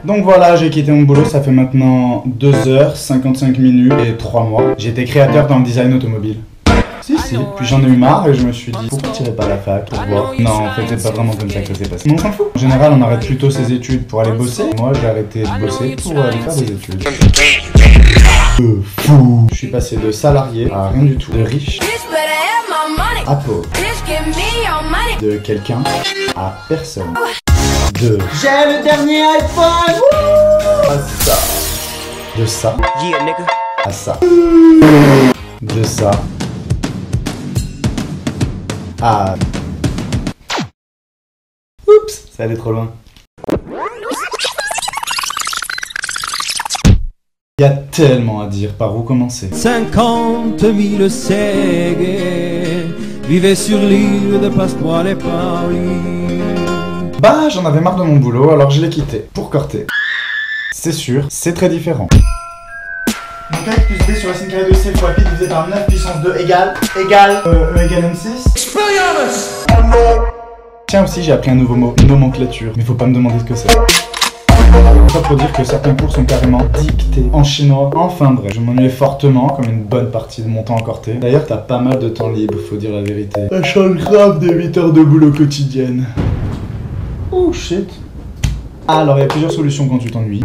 Donc voilà, j'ai quitté mon boulot, ça fait maintenant 2h55 minutes et 3 mois. J'étais créateur dans le design automobile. Si, puis j'en ai eu marre et je me suis dit, pourquoi tu irais pas à la fac pour voir? Non, en fait, c'est pas vraiment comme ça que ça s'est passé. Mais on s'en fout. En général, on arrête plutôt ses études pour aller bosser. Moi, j'ai arrêté de bosser pour aller faire des études. Fou. Je suis passé de salarié à rien du tout, de riche à pauvre, de quelqu'un à personne, de j'ai le dernier iPhone à ça, de ça à ça, de ça à... Oups, ça allait trop loin. Il y a tellement à dire, par où commencer? 50 000 seghe vivaient sur l'île de Pasquale Paoli. Bah, j'en avais marre de mon boulot, alors je l'ai quitté pour Corté. C'est sûr, c'est très différent. Donc A plus B sur racine carrée de C fois pi divisé par 9 puissance 2 égale E égale M6. Tiens aussi, j'ai appris un nouveau mot, nomenclature, mais faut pas me demander ce que c'est. Ça pour dire que certains cours sont carrément dictés en chinois. Enfin bref, je m'ennuyais fortement comme une bonne partie de mon temps en Corté. D'ailleurs, t'as pas mal de temps libre, faut dire la vérité. Ça change grave des 8 heures de boulot quotidienne. Oh shit. Alors, il y a plusieurs solutions quand tu t'ennuies.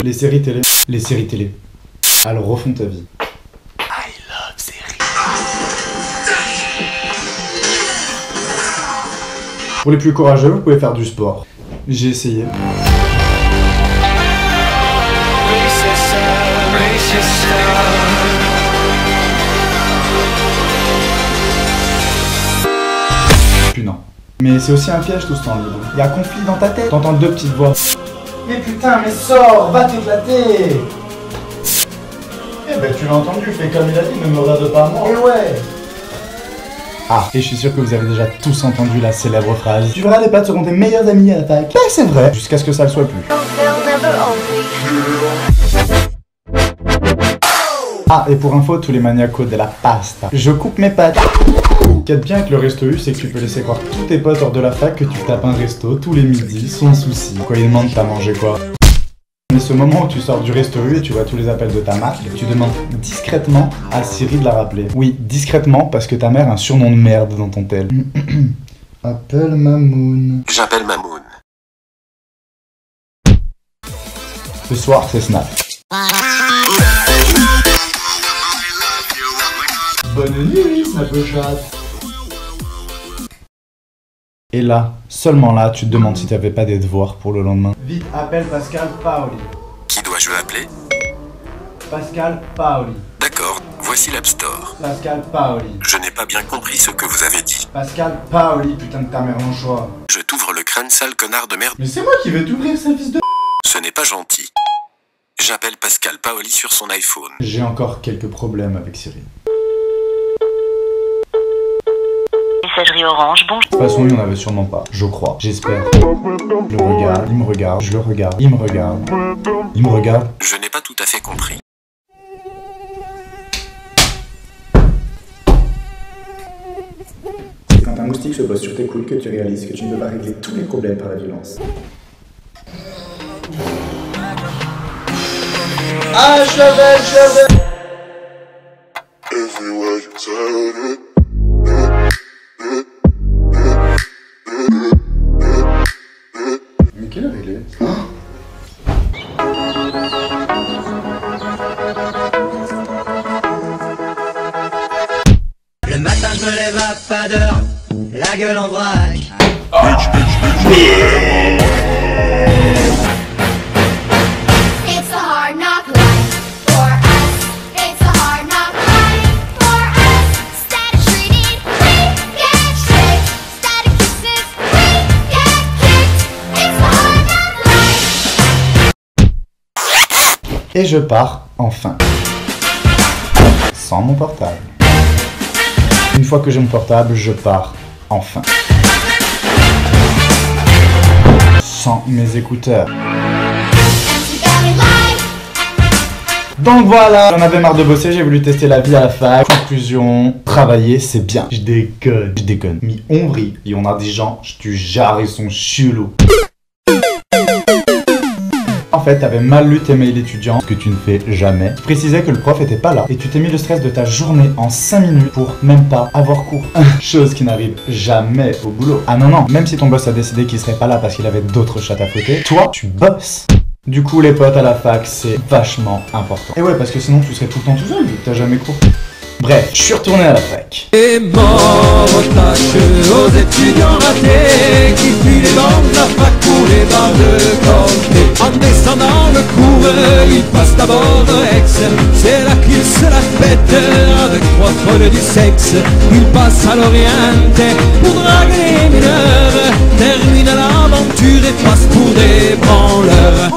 Les séries télé. Les séries télé. Elles refont ta vie. Pour les plus courageux, vous pouvez faire du sport. J'ai essayé. Puis non. Mais c'est aussi un piège tout ce temps libre. Il y a conflit dans ta tête. T'entends deux petites voix. Mais putain, mais sors, va t'éclater. Eh ben tu l'as entendu, fais comme il a dit, ne me regarde pas à moi. Et ouais. Ah, et je suis sûr que vous avez déjà tous entendu la célèbre phrase « Tu verras, les potes seront tes meilleurs amis à la fac ». Ben c'est vrai, jusqu'à ce que ça le soit plus. Ah, et pour info, tous les maniacos de la pasta, je coupe mes pâtes. Ce qu'il y a de bien avec le resto U, c'est que tu peux laisser croire tous tes potes hors de la fac que tu tapes un resto tous les midis, sans souci. Quoi, ils demandent t'as mangé quoi? Mais ce moment où tu sors du resto U et tu vois tous les appels de ta marque, tu demandes discrètement à Siri de la rappeler. Oui, discrètement, parce que ta mère a un surnom de merde dans ton tel. Appelle Mamoun. J'appelle Mamoun. Ce soir, c'est Snap. Bonne nuit, Snapchat. Et là, seulement là, tu te demandes si t'avais pas des devoirs pour le lendemain. Vite, appelle Pascal Paoli. Qui dois-je appeler? Pascal Paoli. D'accord, voici l'App Store. Pascal Paoli. Je n'ai pas bien compris ce que vous avez dit. Pascal Paoli, putain de ta mère en choix. Je t'ouvre le crâne sale connard de merde. Mais c'est moi qui vais t'ouvrir, sale fils de... Ce n'est pas gentil. J'appelle Pascal Paoli sur son iPhone. J'ai encore quelques problèmes avec Siri. Messagerie Orange, bonjour. De toute façon, il n'y en avait sûrement pas. Je crois. J'espère. Je le regarde, il me regarde, je le regarde, il me regarde. Il me regarde. Je n'ai pas tout à fait compris. C'est quand un moustique se pose sur tes couilles que tu réalises que tu ne peux pas régler tous les problèmes par la violence. Ah, chevet. Mais quelle heure il est? Le matin je me lève à pas d'heure, la gueule en vrac. It's a hard knock life for us. It's a hard knock life for us. Static treated, we get tricked. Static kisses, we get kicked. It's a hard knock life. Et je pars, enfin. Sans mon portable. Une fois que j'ai mon portable, je pars, enfin. sans mes écouteurs. Empty belly life. Donc voilà, j'en avais marre de bosser, j'ai voulu tester la vie à la fac. Conclusion, travailler c'est bien. Je déconne. Mais on rit, et on a des gens, je te jure, ils sont chelous. En fait, t'avais mal lu tes mails étudiants, ce que tu ne fais jamais. Tu précisais que le prof était pas là, et tu t'es mis le stress de ta journée en 5 minutes pour même pas avoir cours. Chose qui n'arrive jamais au boulot. Ah non, même si ton boss a décidé qu'il serait pas là parce qu'il avait d'autres chats à fouetter, toi, tu bosses. Du coup, les potes à la fac, c'est vachement important. Et ouais, parce que sinon, tu serais tout le temps tout seul, vu que t'as jamais cours. Bref, je suis retourné à la fac. Et mort aux tâches, aux étudiants ratés qui fuient les bancs de la fac pour les bars de Corté. En descendant le cours, ils passent d'abord Rex. C'est là qu'ils se la fêtent avec 3 folles du sexe. Ils passent à l'Oriente pour draguer les mineurs. Terminent l'aventure et passent pour des branleurs.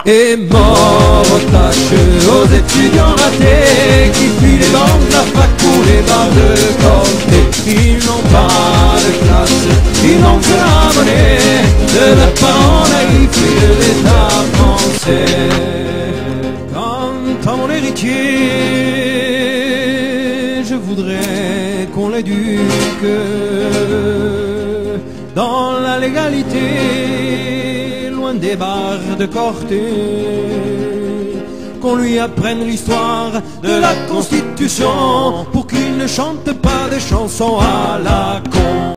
Et mort aux tâches, aux étudiants ratés qui fuient les bancs de la fac pour les bars de Corté. Ils n'ont pas de classe, ils n'ont que la monnaie de leurs parents naïfs et de l'État français. Quant à mon héritier, je voudrais qu'on l'éduque dans la légalité, loin des bars de Corté, qu'on lui apprenne l'histoire de la Constitution pour qu'il ne chante pas des chansons à la con.